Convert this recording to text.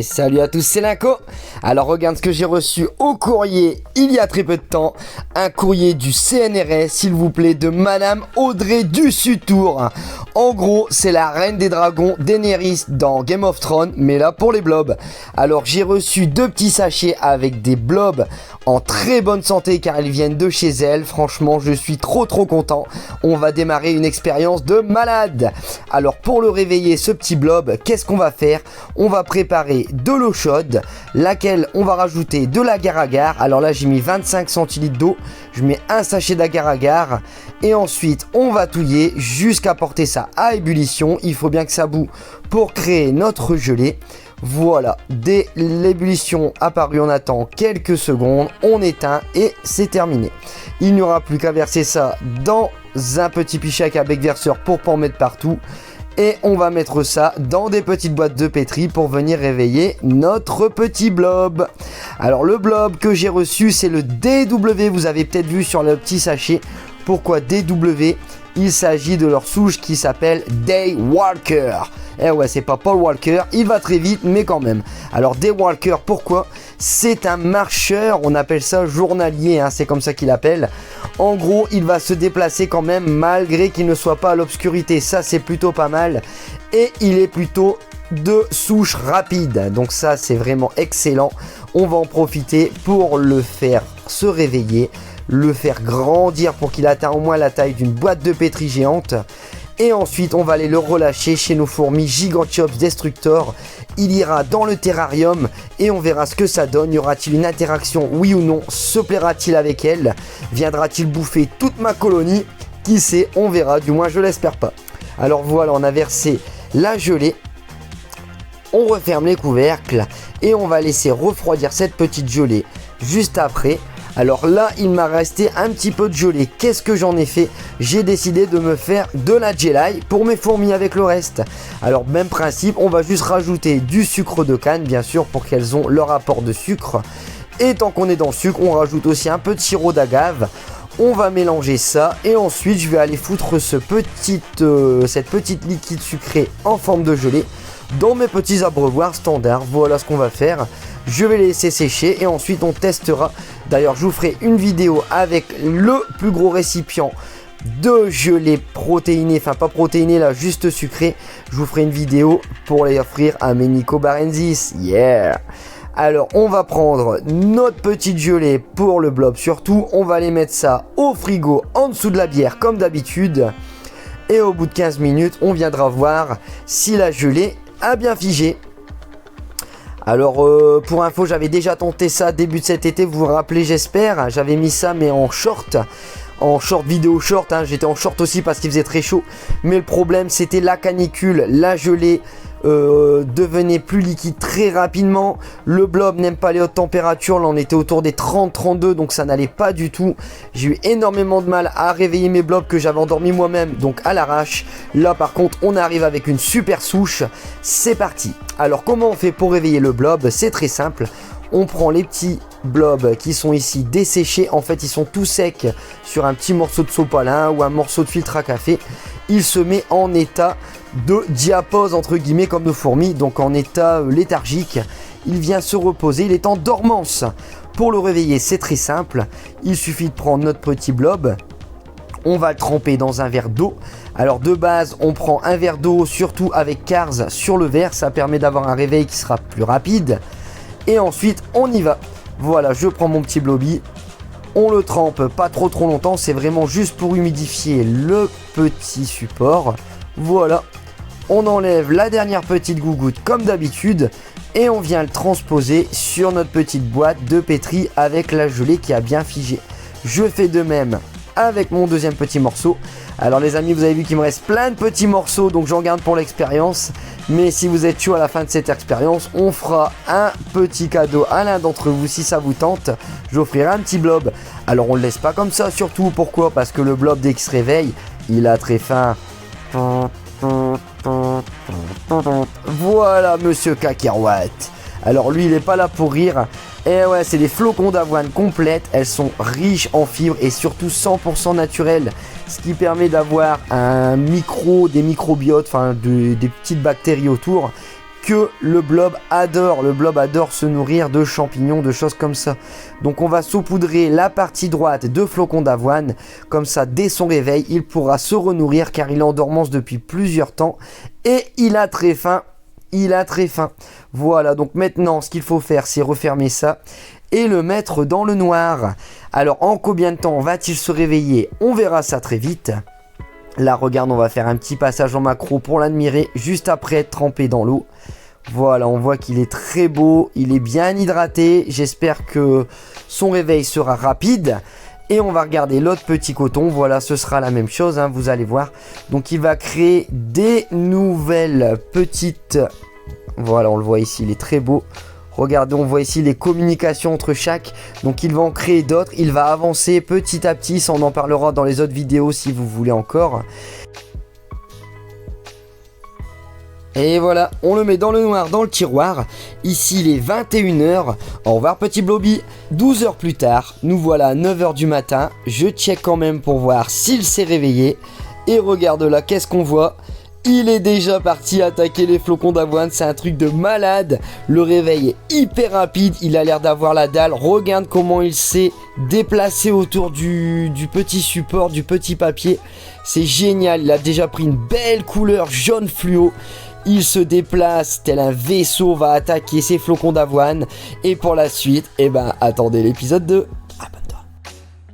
salut à tous, c'est Linko. Alors regarde ce que j'ai reçu au courrier il y a très peu de temps. Un courrier du CNRS, s'il vous plaît, de Madame Audrey Dussutour. En gros, c'est la reine des dragons Daenerys dans Game of Thrones, mais là pour les blobs. Alors j'ai reçu 2 petits sachets avec des blobs en très bonne santé car ils viennent de chez elle. Franchement, je suis trop content. On va démarrer une expérience de malade. Alors pour le réveiller, ce petit blob, qu'est-ce qu'on va faire? On va préparer de l'eau chaude, laquelle on va rajouter de l'agar-agar. Alors là j'ai mis 25 centilitres d'eau, je mets un sachet d'agar-agar et ensuite on va touiller jusqu'à porter ça à ébullition. Il faut bien que ça bout pour créer notre gelée. Voilà, dès l'ébullition apparue, on attend quelques secondes, on éteint et c'est terminé. Il n'y aura plus qu'à verser ça dans un petit pichac à bec verseur pour pas en mettre partout. Et on va mettre ça dans des petites boîtes de pétri pour venir réveiller notre petit blob. Alors le blob que j'ai reçu, c'est le DW, vous avez peut-être vu sur le petit sachet. Pourquoi DW? Il s'agit de leur souche qui s'appelle Daywalker. Eh ouais, c'est pas Paul Walker, il va très vite, mais quand même. Alors Daywalker, pourquoi? C'est un marcheur, on appelle ça journalier, hein, c'est comme ça qu'il appelle. En gros, il va se déplacer quand même malgré qu'il ne soit pas à l'obscurité. Ça, c'est plutôt pas mal. Et il est plutôt de souche rapide. Donc ça, c'est vraiment excellent. On va en profiter pour le faire se réveiller, le faire grandir pour qu'il atteigne au moins la taille d'une boîte de pétri géante. Et ensuite, on va aller le relâcher chez nos fourmis Gigantiops Destructor. Il ira dans le terrarium et on verra ce que ça donne. Y aura-t-il une interaction, oui ou non? Se plaira-t-il avec elle? Viendra-t-il bouffer toute ma colonie? Qui sait, on verra, du moins je l'espère pas. Alors voilà, on a versé la gelée. On referme les couvercles et on va laisser refroidir cette petite gelée juste après. Alors là, il m'a resté un petit peu de gelée. Qu'est-ce que j'en ai fait? J'ai décidé de me faire de la gelée pour mes fourmis avec le reste. Alors même principe, on va juste rajouter du sucre de canne, bien sûr, pour qu'elles ont leur apport de sucre. Et tant qu'on est dans le sucre, on rajoute aussi un peu de sirop d'agave. On va mélanger ça et ensuite je vais aller foutre cette petite liquide sucré en forme de gelée dans mes petits abreuvoirs standards. Voilà ce qu'on va faire. Je vais les laisser sécher et ensuite on testera. D'ailleurs, je vous ferai une vidéo avec le plus gros récipient de gelée protéinée, enfin pas protéinée là, juste sucrée. Je vous ferai une vidéo pour les offrir à mes Nico Barenzis. Yeah! Alors, on va prendre notre petite gelée pour le blob surtout. On va aller mettre ça au frigo en dessous de la bière comme d'habitude. Et au bout de 15 minutes, on viendra voir si la gelée a bien figé. Alors pour info, j'avais déjà tenté ça début de cet été, vous vous rappelez j'espère. J'avais mis ça mais en short vidéo short, hein. J'étais en short aussi parce qu'il faisait très chaud. Mais le problème c'était la canicule, la gelée devenait plus liquide très rapidement. Le blob n'aime pas les hautes températures, là on était autour des 30-32 donc ça n'allait pas du tout. J'ai eu énormément de mal à réveiller mes blobs que j'avais endormis moi-même, donc à l'arrache. Là par contre on arrive avec une super souche, c'est parti. Alors comment on fait pour réveiller le blob? C'est très simple. On prend les petits blobs qui sont ici desséchés. En fait, ils sont tout secs sur un petit morceau de sopalin ou un morceau de filtre à café. Il se met en état de diapause, entre guillemets, comme nos fourmis. Donc en état léthargique. Il vient se reposer. Il est en dormance. Pour le réveiller, c'est très simple. Il suffit de prendre notre petit blob. On va le tremper dans un verre d'eau. Alors de base, on prend un verre d'eau, surtout avec Cars sur le verre. Ça permet d'avoir un réveil qui sera plus rapide. Et ensuite, on y va. Voilà, je prends mon petit bloby. On le trempe pas trop longtemps. C'est vraiment juste pour humidifier le petit support. Voilà. On enlève la dernière petite gougoute comme d'habitude. Et on vient le transposer sur notre petite boîte de pétri avec la gelée qui a bien figé. Je fais de même avec mon deuxième petit morceau. Alors les amis, vous avez vu qu'il me reste plein de petits morceaux, donc j'en garde pour l'expérience. Mais si vous êtes chaud à la fin de cette expérience, on fera un petit cadeau à l'un d'entre vous si ça vous tente. J'offrirai un petit blob. Alors on le laisse pas comme ça, surtout pourquoi? Parce que le blob, dès qu'il se réveille, il a très faim. Voilà monsieur Cacahuète. Alors lui, il est pas là pour rire. Et ouais, c'est des flocons d'avoine complètes. Elles sont riches en fibres et surtout 100% naturelles. Ce qui permet d'avoir des microbiotes, enfin des petites bactéries autour que le blob adore. Le blob adore se nourrir de champignons, de choses comme ça. Donc on va saupoudrer la partie droite de flocons d'avoine. Comme ça, dès son réveil, il pourra se renourrir car il est en dormance depuis plusieurs temps. Et il a très faim. Il a très faim. Voilà, donc maintenant, ce qu'il faut faire, c'est refermer ça et le mettre dans le noir. Alors, en combien de temps va-t-il se réveiller? On verra ça très vite. Là, regarde, on va faire un petit passage en macro pour l'admirer juste après être trempé dans l'eau. Voilà, on voit qu'il est très beau, il est bien hydraté. J'espère que son réveil sera rapide. Et on va regarder l'autre petit coton. Voilà, ce sera la même chose, hein, vous allez voir. Donc, il va créer des nouvelles petites... Voilà, on le voit ici, il est très beau. Regardez, on voit ici les communications entre chaque. Donc, il va en créer d'autres. Il va avancer petit à petit. Ça, on en parlera dans les autres vidéos si vous voulez encore. Et voilà, on le met dans le noir, dans le tiroir. Ici, il est 21 h. Au revoir, petit Bloby. 12 heures plus tard, nous voilà à 9 h du matin. Je check quand même pour voir s'il s'est réveillé. Et regarde là, qu'est-ce qu'on voit? Il est déjà parti attaquer les flocons d'avoine, c'est un truc de malade. Le réveil est hyper rapide, il a l'air d'avoir la dalle. Regarde comment il s'est déplacé autour du petit support, du petit papier. C'est génial, il a déjà pris une belle couleur jaune fluo. Il se déplace tel un vaisseau, va attaquer ces flocons d'avoine. Et pour la suite, eh ben, attendez l'épisode 2.